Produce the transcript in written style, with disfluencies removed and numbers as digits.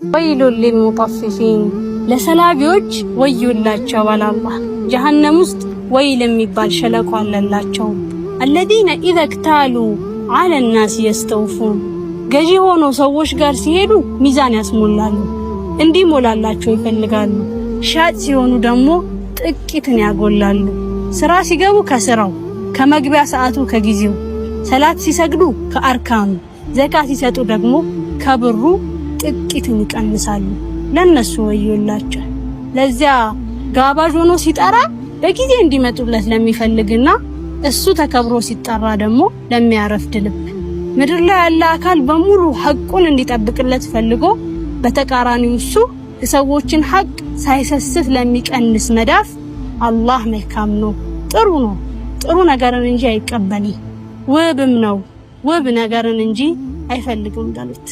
ወይሉል ሊልሙጠፊፊን ለሰላቢዎች ወዮላቸው አላህ ጀሃነም ውስጥ ወይል የሚባል ሸለቆ አለላቸው። الذين اذا اكتالوا على الناس يستوفون ገዢ ሆኖ ሰዎች ጋር ሲሄዱ ሚዛን ያስሞላሉ፣ እንዲሞላላቸው ይፈልጋሉ። ሻጭ ሲሆኑ ደግሞ ጥቂትን ያጎላሉ። ስራ ሲገቡ ከስራው፣ ከመግቢያ ሰዓቱ ከጊዜው፣ ሰላት ሲሰግዱ ከአርካኑ፣ ዘካት ሲሰጡ ደግሞ ከብሩ ጥቂትን ይቀንሳሉ። ለነሱ ወዮላቸው። ለዚያ ጋባዥ ሆኖ ሲጠራ በጊዜ እንዲመጡለት ለሚፈልግና እሱ ተከብሮ ሲጠራ ደግሞ ለሚያረፍድ ልብ። ምድር ላይ ያለ አካል በሙሉ ሐቁን እንዲጠብቅለት ፈልጎ በተቃራኒው እሱ የሰዎችን ሐቅ ሳይሰስት ለሚቀንስ መዳፍ አላህ መልካም ነው፣ ጥሩ ነው። ጥሩ ነገርን እንጂ አይቀበልም። ውብም ነው፣ ውብ ነገርን እንጂ አይፈልግም። ዳሉት